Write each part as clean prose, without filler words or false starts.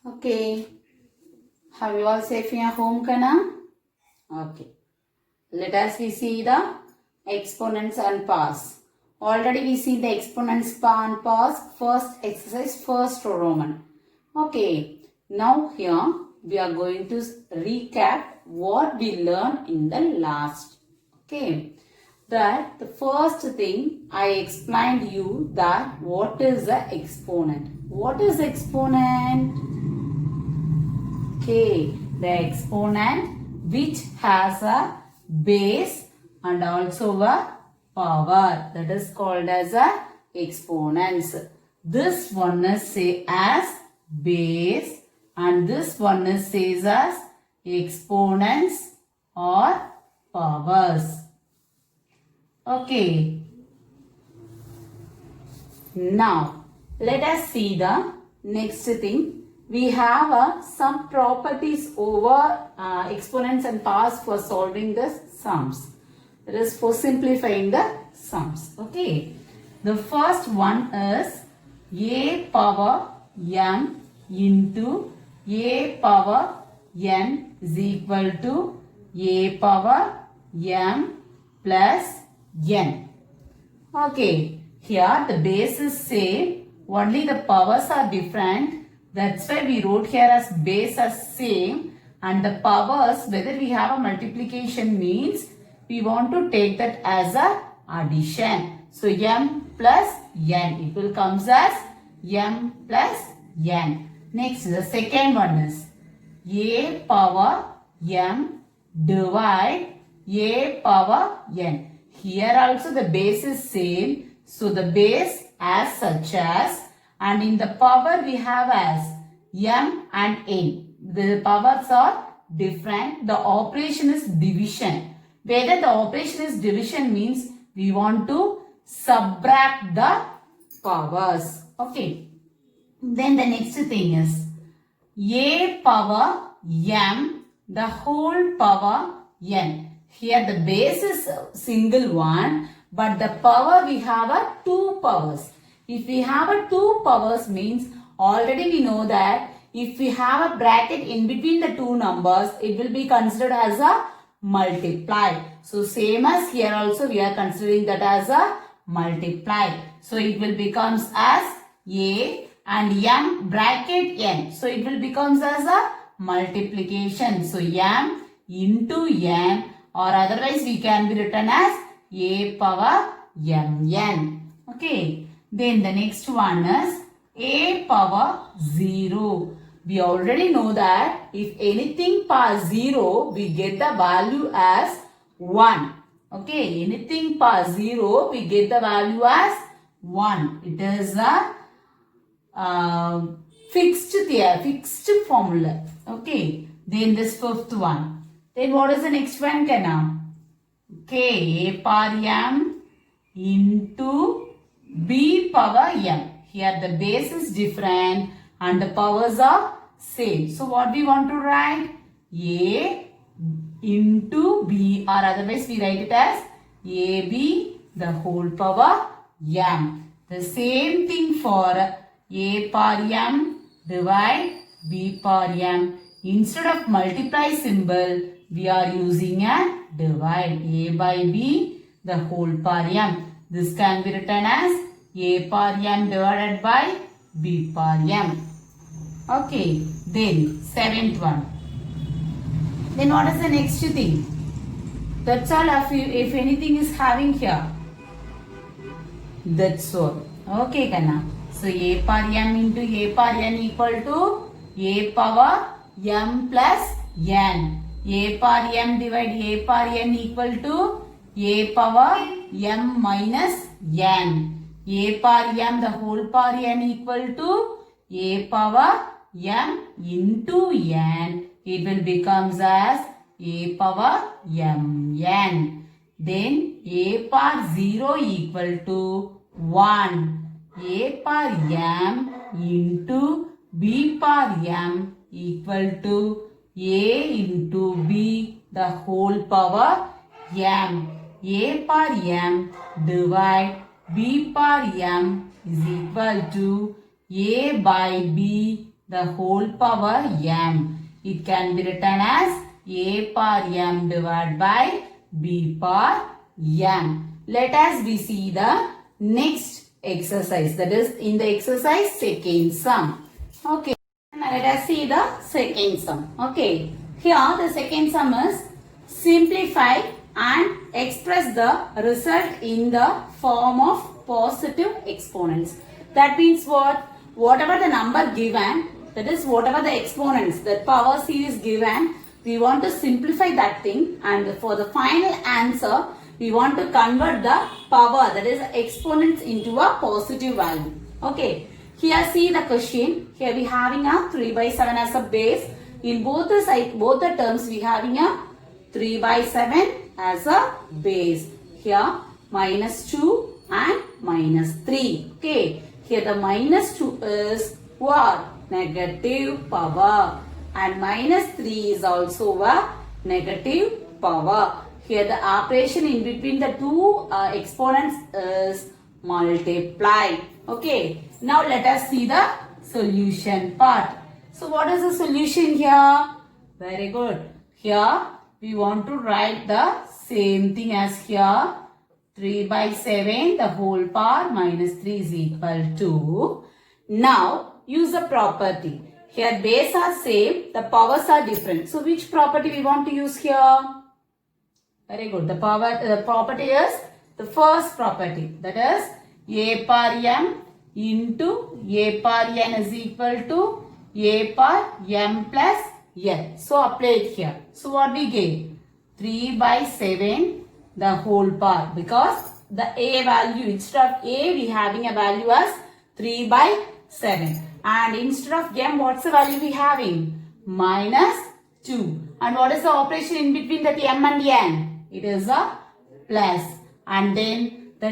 Okay. Have you all safe in your home, Kana? Okay. Let us we see the exponents and powers. Already we see the exponents and powers. First exercise, first Roman. Okay. Now here we are going to recap what we learned in the last. Okay. That the first thing I explained you that what is the exponent. What is exponent? Okay, the exponent which has a base and also a power, that is called as a exponents. This one is say as base and this one is says as exponents or powers. Okay. Now, let us see the next thing. We have some properties over exponents and powers for solving the sums. That is for simplifying the sums. Okay. The first one is a power m into a power n is equal to a power m plus n. Okay. Here the base is same. Only the powers are different. That's why we wrote here as base as same, and the powers, whether we have a multiplication means we want to take that as a addition. So m plus n, it will comes as m plus n. Next, the second one is a power m divide a power n. Here also the base is same. So the base as such as, and in the power we have as m and n. The powers are different. The operation is division. Whether the operation is division means we want to subtract the powers. Okay. Then the next thing is a power m the whole power n. Here the base is single one, but the power we have are two powers. If we have a two powers means already we know that if we have a bracket in between the two numbers, it will be considered as a multiply. So same as here also we are considering that as a multiply. So it will becomes as a and m bracket n. So it will becomes as a multiplication. So m into n, or otherwise we can be written as a power mn. Okay. Then the next one is a power 0. We already know that if anything past 0, we get the value as 1. Okay. Anything past 0, we get the value as 1. It is a fixed formula. Okay. Then this fifth one. Then what is the next one, Kana? Okay. A power m into b power m. Here the base is different and the powers are same. So what we want to write? A into b, or otherwise we write it as ab the whole power m. The same thing for a power m divide b power m. Instead of multiply symbol, we are using a divide. A by b the whole power m. This can be written as a power m divided by b power m. Okay. Then seventh one. Then what is the next thing? That's all. If anything is having here. That's all. Okay, Kana. So a power m into a power n equal to a power m plus n. A power m divide a power n equal to a power m minus n. A power m the whole power n equal to a power m into n. It will becomes as a power mn. Then a power 0 equal to 1. A power m into b power m equal to a into b the whole power m. A power m divide b power m is equal to a by b the whole power m. It can be written as a power m divided by b power m. Let us see the next exercise, that is in the exercise second sum. Okay, now let us see the second sum. Okay, here the second sum is simplify and express the result in the form of positive exponents. That means what? Whatever the number given, that is whatever the exponents, the power series given, we want to simplify that thing, and for the final answer we want to convert the power, that is exponents, into a positive value. Okay, here see the question. Here we having a 3 by 7 as a base. In both the side, both the terms we having a 3 by 7 as a base. Here minus 2 and minus 3. Okay, here the minus 2 is what? Negative power, and minus 3 is also a negative power. Here the operation in between the two exponents is multiply. Okay, now let us see the solution part. So what is the solution here? Very good. Here we want to write the same thing as here. 3 by 7 the whole power minus 3 is equal to. Now use the property. Here base are same, the powers are different. So which property we want to use here? Very good. The property is the first property, that is a power m into a power n is equal to a power m plus n. So apply it here. So what we get? 3 by 7 the whole power, because the a value, instead of a we having a value as 3 by 7, and instead of m what's the value we having? Minus 2. And what is the operation in between that m and n? It is a plus. And then the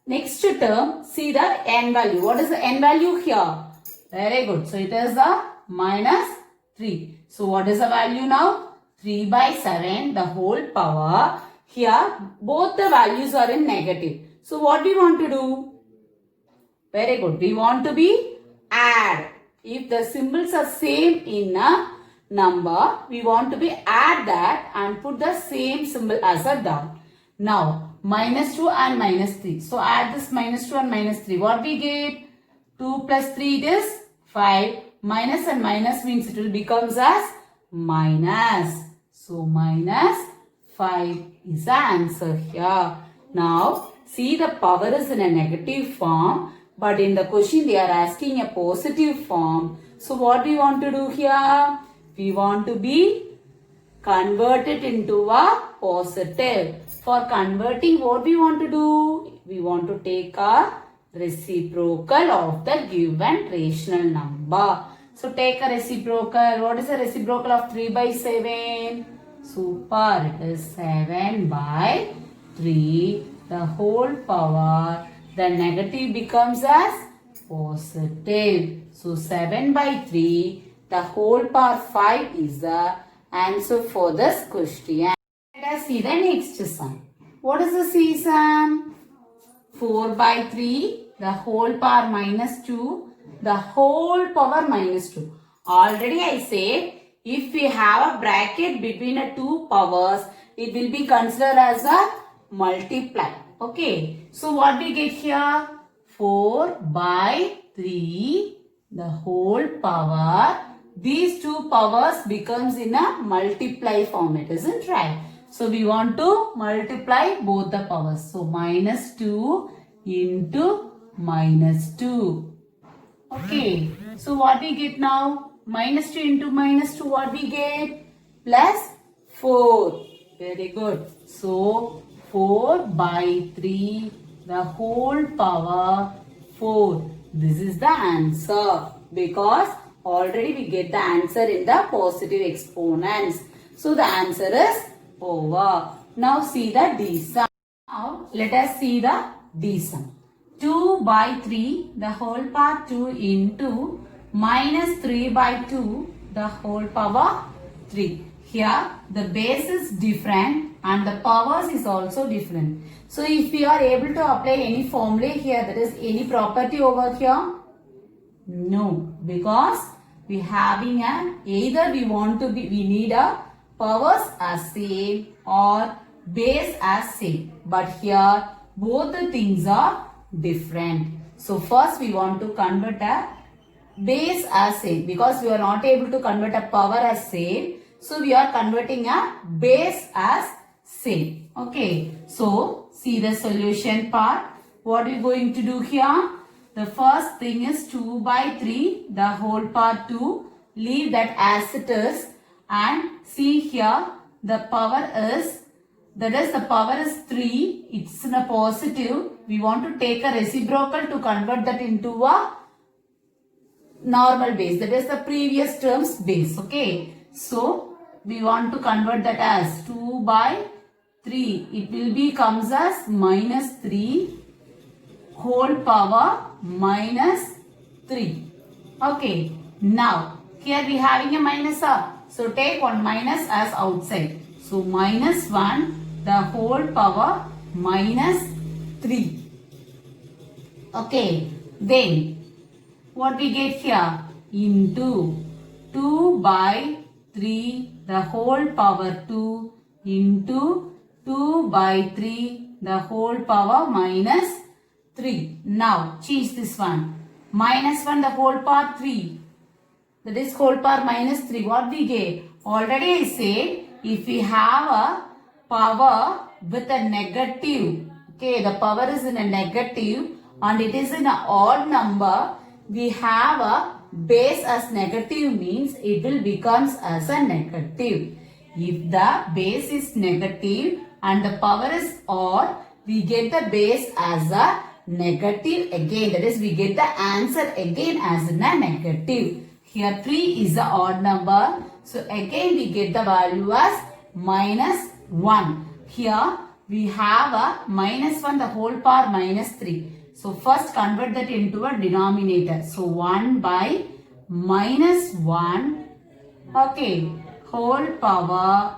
next term, see the n value. What is the n value here? Very good. So it is a minus 3. So what is the value now? 3 by 7 the whole power. Here both the values are in negative. So what we want to do? Very good. We want to be add. If the symbols are same in a number, we want to be add that and put the same symbol as a down. Now minus 2 and minus 3. So add this minus 2 and minus 3. What we get? 2 plus 3 it is 5. Minus and minus means it will becomes as minus. So minus 5 is the answer here. Now see the power is in a negative form, but in the question they are asking a positive form. So what we want to do here? We want to be converted into a positive. For converting, what we want to do? We want to take a reciprocal of the given rational number. So take a reciprocal. What is the reciprocal of 3 by 7? Super. It is 7 by 3 the whole power. The negative becomes as positive. So 7 by 3 the whole power 5 is the answer for this question. Let us see the next sum. What is the C sum? 4 by 3 the whole power minus 2 the whole power minus 2. Already I said if we have a bracket between the two powers, it will be considered as a multiply. Okay. So what we get here? 4 by 3 the whole power. These two powers becomes in a multiply format, isn't right? So we want to multiply both the powers. So minus 2 into minus 2. Okay. So what we get now? Minus 2 into minus 2, what we get? Plus 4. Very good. So 4 by 3 the whole power 4. This is the answer, because already we get the answer in the positive exponents. So the answer is over. Now see the D sum. Now let us see the D sum. 2 by 3 the whole power 2 into minus 3 by 2 the whole power 3. Here the base is different and the powers is also different. So if we are able to apply any formula here, that is any property over here, No, because we having either we need a powers as same or base as same. But here both the things are different. So first we want to convert a base as same because we are not able to convert a power as same. So we are converting a base as same. Okay. So see the solution part. What are we going to do here? The first thing is 2 by 3, the whole part 2. Leave that as it is. And see here, the power is, that is the power is 3. It's in a positive. We want to take a reciprocal to convert that into a normal base. That is the previous term's base. Okay. So, we want to convert that as 2 by 3. It will be comes as minus 3 whole power minus 3. Okay. Now, here we having a minus up. So, take one minus as outside. So, minus 1 the whole power minus 3. Okay. Then, what we get here? Into 2 by 3 the whole power 2 into 2 by 3 the whole power minus 3. Now, change this one. Minus 1 the whole power 3. That is whole power minus 3. What we get? Already I said, if we have a power with a negative, okay, the power is in a negative and it is in an odd number, we have a base as negative means it will becomes as a negative. If the base is negative and the power is odd, we get the base as a negative again. That is, we get the answer again as in a negative. Here 3 is the odd number. So again we get the value as minus 1. Here we have a minus 1 the whole power minus 3. So first convert that into a denominator. So 1 by minus 1. Okay. Whole power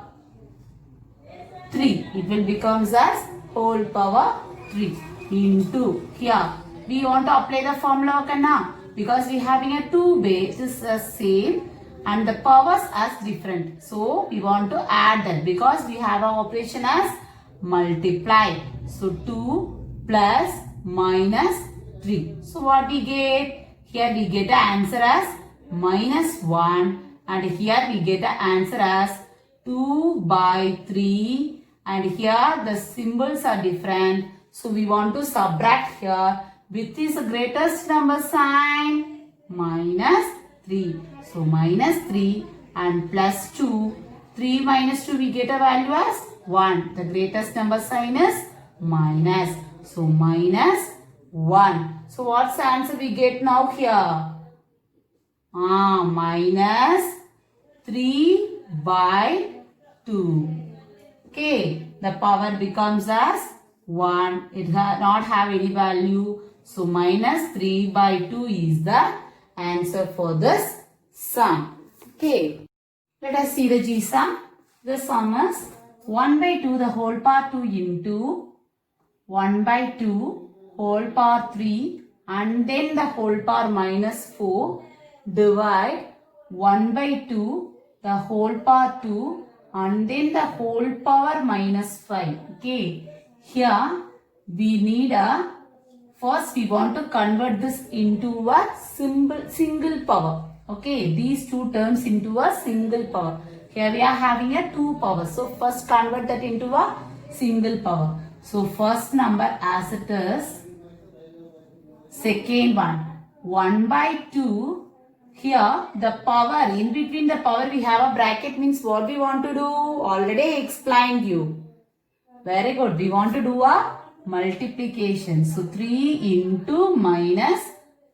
3. It will becomes as whole power 3 into here. We want to apply the formula okay now? Because we having a 2 bases as same and the powers as different. So we want to add that because we have our operation as multiply. So 2 plus minus 3. So what we get? Here we get the answer as minus 1 and here we get the answer as 2 by 3 and here the symbols are different. So we want to subtract here. Which is the greatest number sign? Minus 3. So minus 3 and plus 2. 3 minus 2 we get a value as 1. The greatest number sign is minus. So minus 1. So what's the answer we get now here? Minus 3 by 2. Okay. The power becomes as 1. It does not have any value. So minus 3 by 2 is the answer for this sum. Okay. Let us see the G sum. The sum is 1 by 2 the whole power 2 into 1 by 2 whole power 3 and then the whole power minus 4 divide 1 by 2 the whole power 2 and then the whole power minus 5. Okay. Here we need a first we want to convert this into a single power. Okay, these two terms into a single power. Here we are having a 2 power. So first convert that into a single power. So first number as it is. Second one 1 by 2. Here the power, in between the power we have a bracket means what we want to do? Already explained you. Very good. We want to do a multiplication. So 3 into minus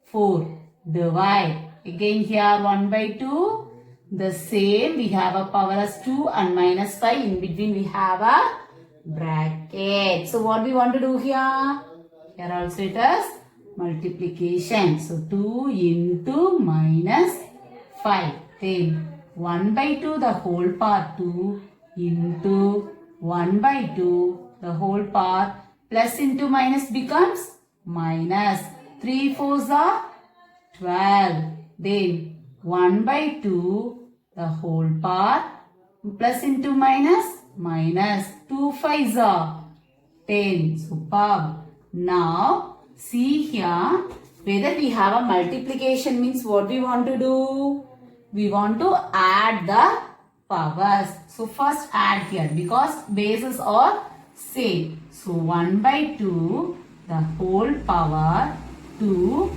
4. Divide. Again here 1 by 2. The same. We have a power as 2 and minus 5. In between we have a bracket. So what we want to do here? Here also it is multiplication. So 2 into minus 5. Then 1 by 2 the whole power 2 into 1 by 2 the whole power plus into minus becomes minus. 3 4s are 12. Then 1 by 2, the whole part, plus into minus, minus. 2 5s are 10. Superb. Now, see here, whether we have a multiplication means what we want to do? We want to add the powers. So, first add here because bases are same. So, 1 by 2, the whole power 2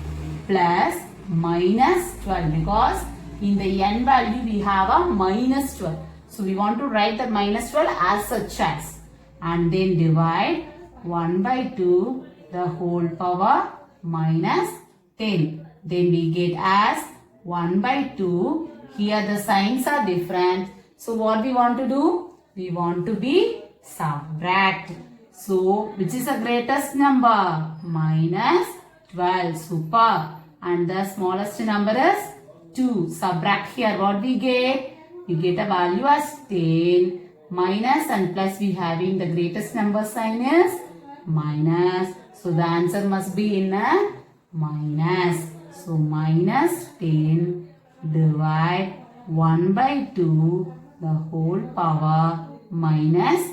plus minus 12 because in the n value we have a minus 12. So, we want to write the minus 12 as such as and then divide 1 by 2 the whole power minus 10. Then we get as 1 by 2. Here the signs are different. So what we want to do? We want to be subtract. So which is the greatest number? Minus 12. Super. And the smallest number is 2. Subtract here. What we get? We get a value as 10. Minus and plus we having the greatest number sign is minus. So the answer must be in a minus. So minus 10 divide 1 by 2 the whole power minus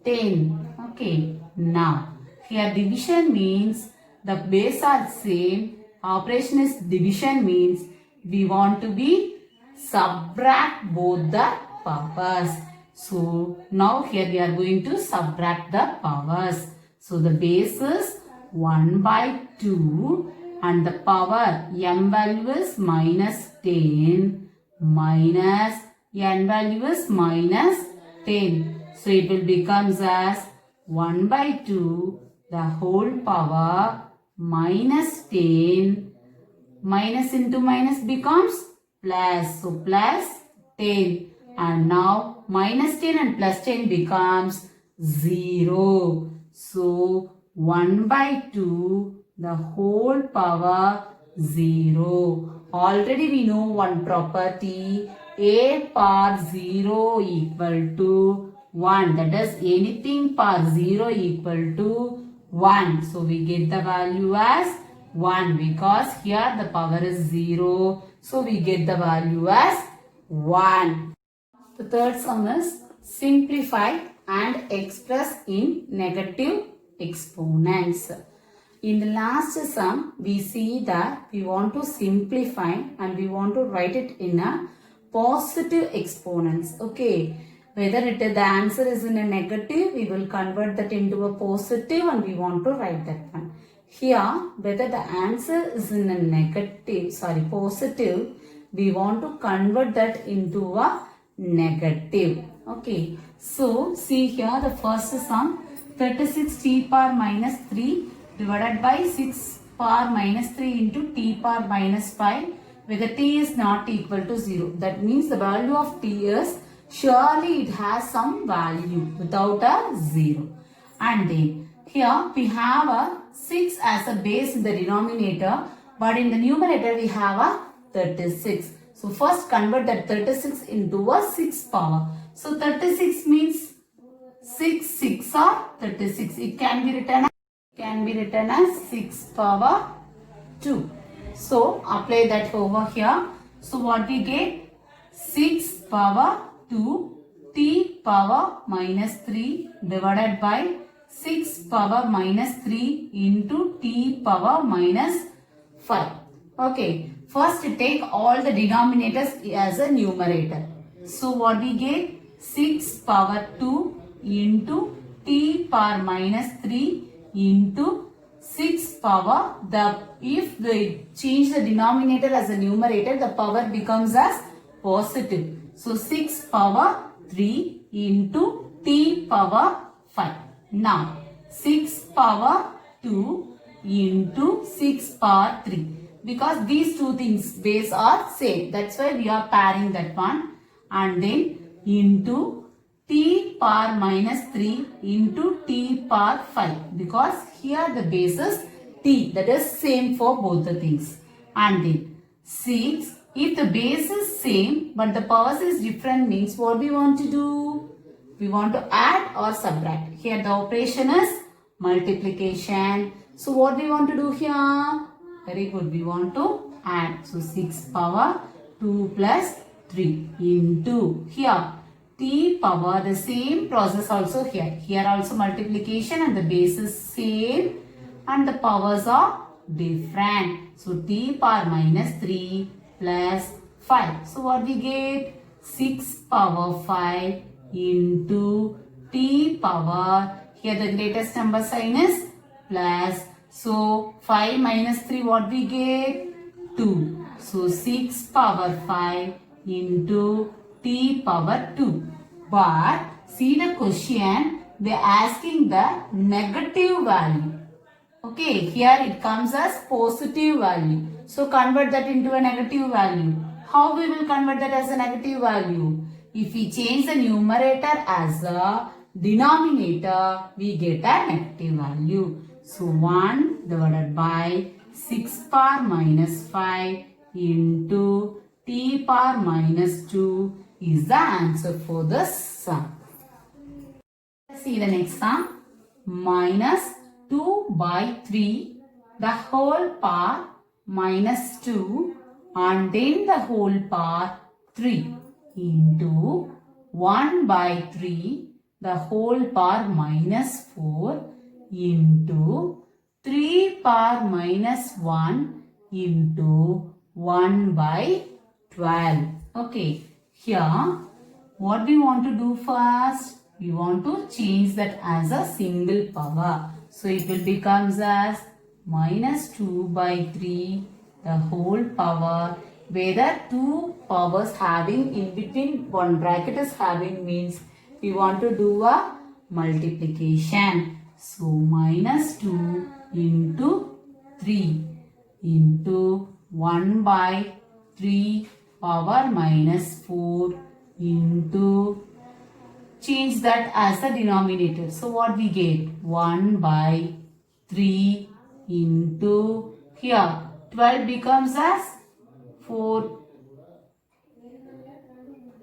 10. Okay. Now here division means the base are same. Operation is division means we want to be subtract both the powers. So now here we are going to subtract the powers. So the base is 1 by 2 and the power m value is minus 10 minus n value is minus 10. So it will becomes as 1 by 2 the whole power minus 10 minus into minus becomes plus. So plus 10 and now minus 10 and plus 10 becomes 0. So 1 by 2 the whole power 0. Already we know one property a power 0 equal to 1. That is anything power 0 equal to 1. So we get the value as 1 because here the power is 0. So we get the value as 1. The third sum is simplify and express in negative exponents. In the last sum, we see that we want to simplify and we want to write it in a positive exponents. Okay. Whether the answer is in a negative, we will convert that into a positive and we want to write that one. Here, whether the answer is in a positive, we want to convert that into a negative. Okay. So, see here the first sum 36 t power minus 3 divided by 6 power minus 3 into t power minus 5 whether t is not equal to 0. That means the value of t is surely it has some value without a 0. And then here we have a 6 as a base in the denominator but in the numerator we have a 36. So first convert that 36 into a 6 power. So 36 means 6 are 36. It can be written as 6 power 2. So apply that over here. So what we get? 6 power 2 t power minus 3 divided by 6 power minus 3 into t power minus 5. Okay. First take all the denominators as a numerator. So what we get? 6 power 2 into t power minus 3 into 6 power. If they change the denominator as a numerator, the power becomes as positive. So 6 power 3 into t power 5. Now 6 power 2 into 6 power 3. Because these two things base are same. That's why we are pairing that one. And then into t power minus 3 into t power 5. Because here the base is t. That is same for both the things. And then 6. If the base is same but the powers is different means what we want to do? We want to add or subtract. Here the operation is multiplication. So what we want to do here? Very good. We want to add. So 6 power 2 plus 3 into here. T power, the same process also here. Here also multiplication and the base is same and the powers are different. So t power minus 3 plus 5. So what we get? 6 power 5 into t power. Here the greatest number sign is plus. So 5 minus 3 what we get? 2. So 6 power 5 into t power 2. But see the question, they are asking the negative value. Okay, here it comes as positive value. So convert that into a negative value. How we will convert that as a negative value? If we change the numerator as a denominator, we get a negative value. So 1 divided by 6 power minus 5 into t power minus 2 is the answer for the sum. Let's see the next sum. Minus 2 by 3 the whole power minus 2 and then the whole power 3 into 1 by 3 the whole power minus 4 into 3 power minus 1 into 1 by 12. Okay, here what we want to do first? We want to change that as a single power. So it will becomes as minus 2 by 3 the whole power. Where the two powers having in between one bracket is having means we want to do a multiplication. So minus 2 into 3 into 1 by 3 power minus 4 into, change that as the denominator. So what we get? 1 by 3 into, here 12 becomes as 4,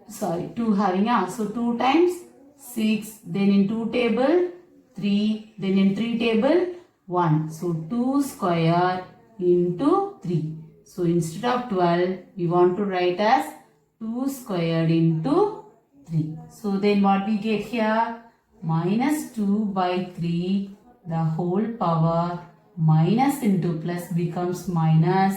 sorry 2 having a, so 2 times 6, then in 2 table 3, then in 3 table 1. So 2 square into 3. So instead of 12, we want to write as 2 squared into 3. So then what we get here? Minus 2 by 3 the whole power minus into plus becomes minus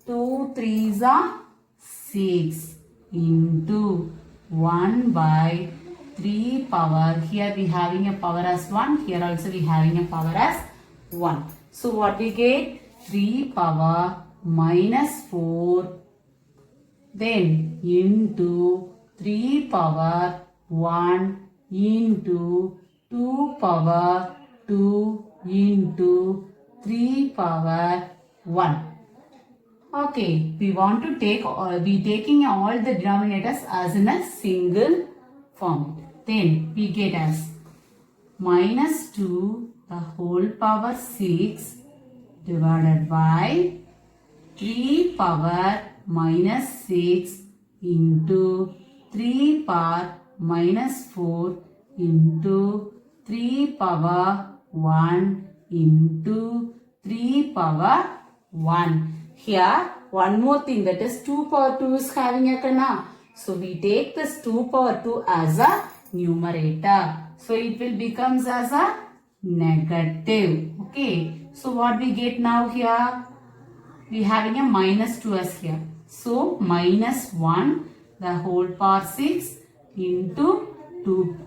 2 3s are 6 into 1 by 3 power. Here we having a power as 1. Here also we having a power as 1. So what we get? 3 power minus 4 then into 3 power 1 into 2 power 2 into 3 power 1. Okay, we want to take be taking all the denominators as in a single form. Then we get as minus 2 the whole power 6 divided by 3 power minus 6 into 3 power minus 4 into 3 power 1 into 3 power 1. Here one more thing, that is 2 power 2 is having a kana. So we take this 2 power 2 as a numerator. So it will becomes as a negative. Okay. So what we get now here? We having a minus 2 as here. So minus 1 the whole power 6 into 2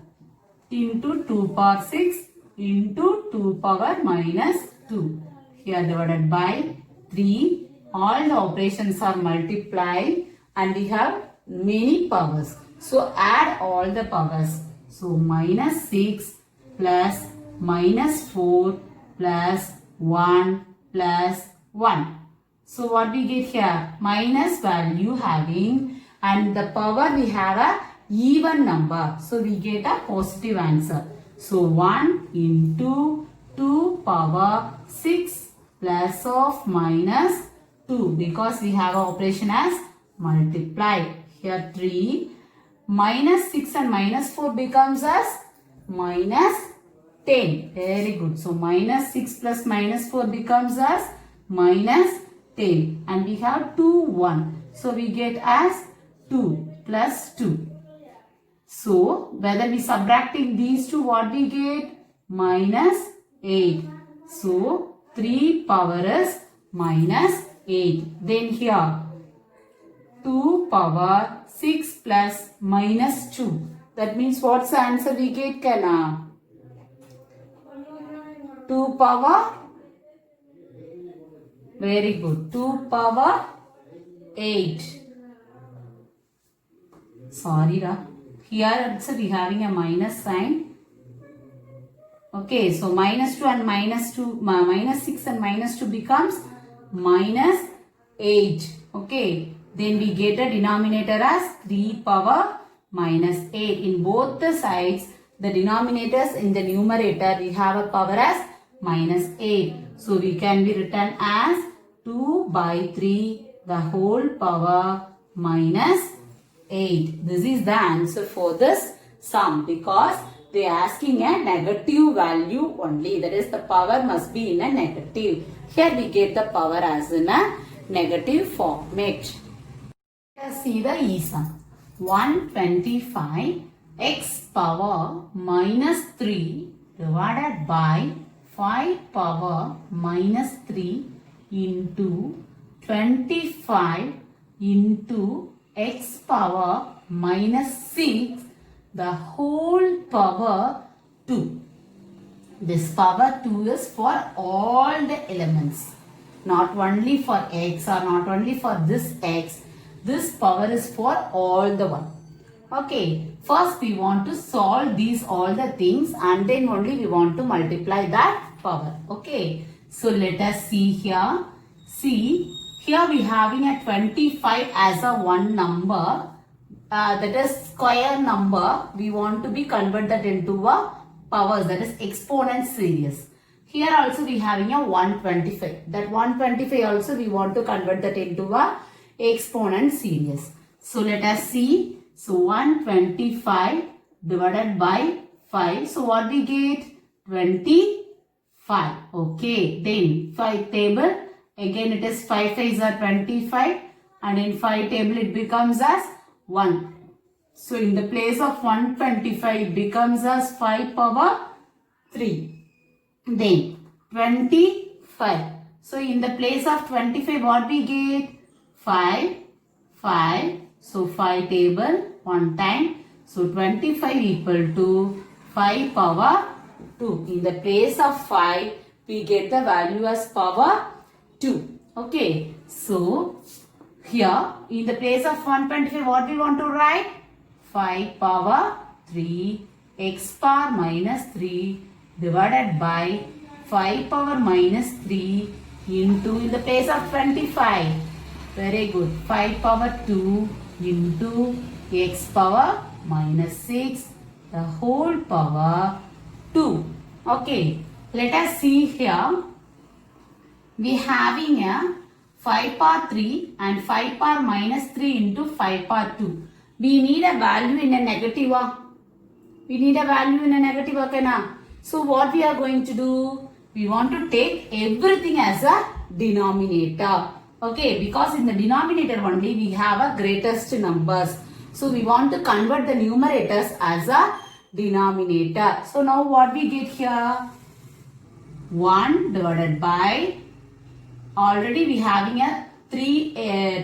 power 6 into 2 power minus 2. Here divided by 3. All the operations are multiplied and we have many powers. So add all the powers. So minus 6 plus minus 4 plus 1 plus 1. So what we get here? Minus value having and the power we have a even number. So we get a positive answer. So 1 into 2 power 6 plus of minus 2 because we have an operation as multiply. Here 3 minus 6 and minus 4 becomes as minus 10. Very good. So minus 6 plus minus 4 becomes as minus 10. And we have 2, 1. So we get as 2 plus 2. So whether we subtracting these two, what we get? Minus 8. So 3 power is minus 8. Then here 2 power 6 plus minus 2. That means what's the answer we get, Kana? 2 power. Very good. 2 power 8. Sorry, Ra. Here also we having a minus sign. Okay, so minus 2 and minus 2, minus 6 and minus 2 becomes minus 8. Okay, then we get a denominator as 3 power minus 8. In both the sides, the denominators in the numerator, we have a power as minus 8. So we can be written as 2 by 3 the whole power minus 8. This is the answer for this sum because they are asking a negative value only. That is, the power must be in a negative. Here we get the power as in a negative format. Let us see the E sum. 125 x power minus 3 divided by 5 power minus 3 into 25 into x power minus 6 the whole power 2. This power 2 is for all the elements. Not only for x or not only for this x. This power is for all the one. Okay. First we want to solve these all the things and then only we want to multiply that power. Okay. So let us see here. See, here we having a 25 as a one number. That is square number. We want to be convert that into a powers, that is exponent series. Here also we having a 125. That 125 also we want to convert that into a exponent series. So let us see. So 125 divided by 5. So what we get? 25. Okay. Then 5 table. Again it is 5 5s are 25. And in 5 table it becomes as 1. So in the place of 125 it becomes as 5 power 3. Then 25. So in the place of 25 what we get? 5, 5. So 5 table 1 time. So 25 equal to 5 power 2. In the place of 5 we get the value as power 2. Okay. So here in the place of 125 what we want to write? 5 power 3 x power minus 3 divided by 5 power minus 3 into in the place of 25. Very good. 5 power 2 into x power minus 6 the whole power 2. Okay. Let us see here. We having a 5 power 3 and 5 power minus 3 into 5 power 2. We need a value in a negative. We need a value in a negative. Okay, na? So what we are going to do? We want to take everything as a denominator. Okay, because in the denominator only we have a greatest numbers. So we want to convert the numerators as a denominator. So now what we get here? 1 divided by, already we having a 3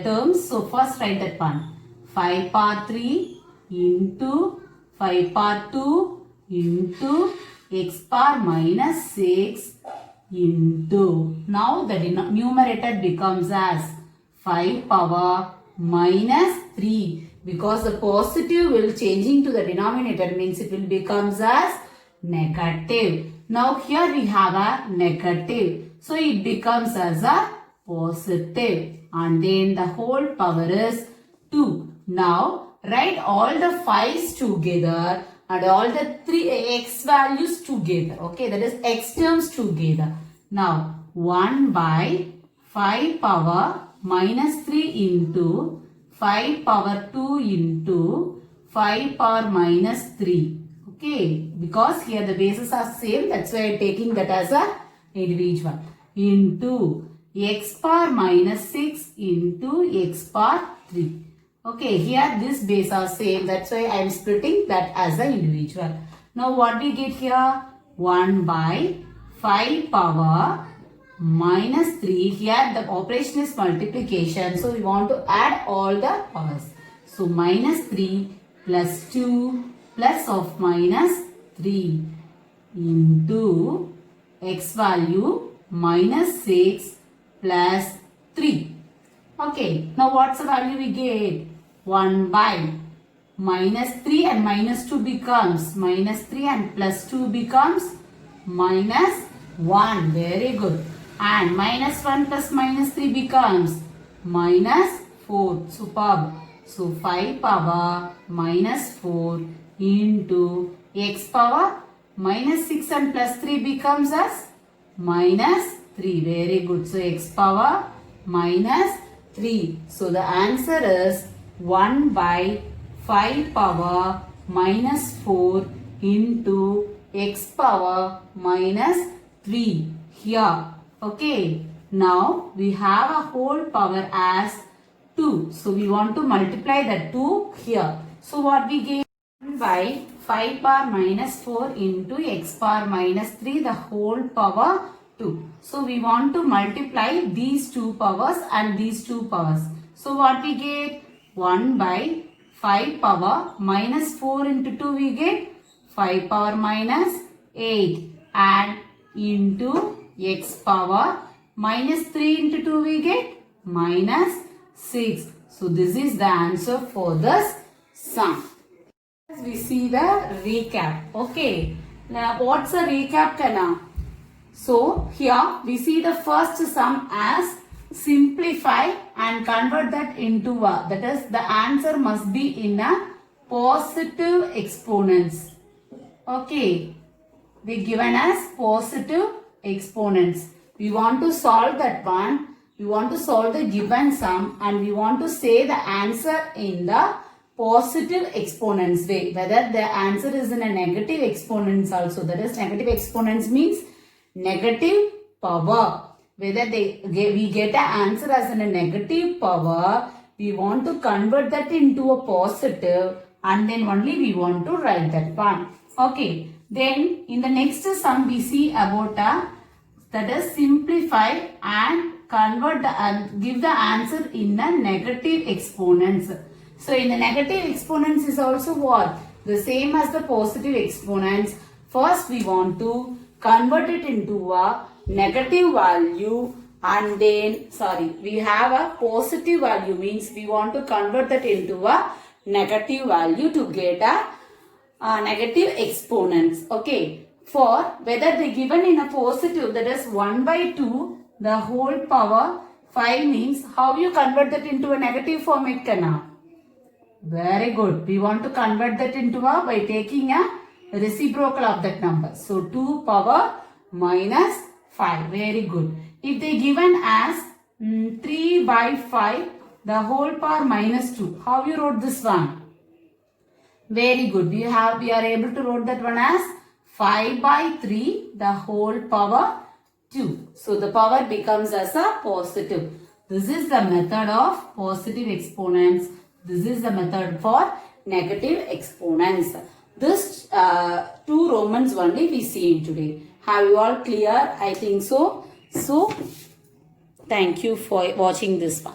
terms. So first write that one. 5 power 3 into 5 power 2 into x power minus 6 into. Now the numerator becomes as 5 power minus 3. Because the positive will changing to the denominator means it will becomes as negative. Now here we have a negative. So it becomes as a positive. And then the whole power is 2. Now write all the 5's together and all the 3 x values together. Okay, that is x terms together. Now 1 by 5 power minus 3 into 5 power 2 into 5 power minus 3. Okay, because here the bases are same, that's why I am taking that as a individual. Into x power minus 6 into x power 3. Okay, here this base are same. That's why I am splitting that as an individual. Now what we get here? 1 by 5 power minus 3. Here the operation is multiplication. So we want to add all the powers. So minus 3 plus 2 plus of minus 3 into x value minus 6 plus 3. Okay, now what's the value we get? 1 by minus 3 and minus 2 becomes minus 3 and plus 2 becomes minus 1. Very good. And minus 1 plus minus 3 becomes minus 4. Superb. So 5 power minus 4 into x power minus 6 and plus 3 becomes as minus 3. Very good. So x power minus 3. So the answer is 1 by 5 power minus 4 into x power minus 3 here. Okay. Now we have a whole power as 2. So we want to multiply the 2 here. So what we get? 1 by 5 power minus 4 into x power minus 3 the whole power 2. So we want to multiply these two powers and these two powers. So what we get? 1 by 5 power minus 4 into 2 we get 5 power minus 8 and into x power minus 3 into 2 we get minus 6. So this is the answer for this sum. We see the recap. Okay. Now what's a recap, Kana? So here we see the first sum as simplify and convert that into a, that is the answer must be in a positive exponents. Okay. They given as positive exponents. We want to solve that one. We want to solve the given sum and we want to say the answer in the positive exponents way. Whether the answer is in a negative exponents also. That is negative exponents means negative power. Whether we get an answer as in a negative power, we want to convert that into a positive and then only we want to write that one. Okay. Then in the next sum we see about that is simplify and convert and give the answer in the negative exponents. So in the negative exponents is also what? The same as the positive exponents. First we want to convert it into a negative value and then we have a positive value means we want to convert that into a negative value to get a negative exponents. Okay. For whether they given in a positive that is 1 by 2 the whole power 5 means how you convert that into a negative format, Kana? Very good. We want to convert that into a by taking a reciprocal of that number. So 2 power minus 5. Very good. If they given as 3 by 5 the whole power minus 2. How you wrote this one? Very good. We are able to write that one as 5 by 3 the whole power 2. So the power becomes as a positive. This is the method of positive exponents. This is the method for negative exponents. This two Romans only we see today. Have you all clear? I think so. So thank you for watching this one.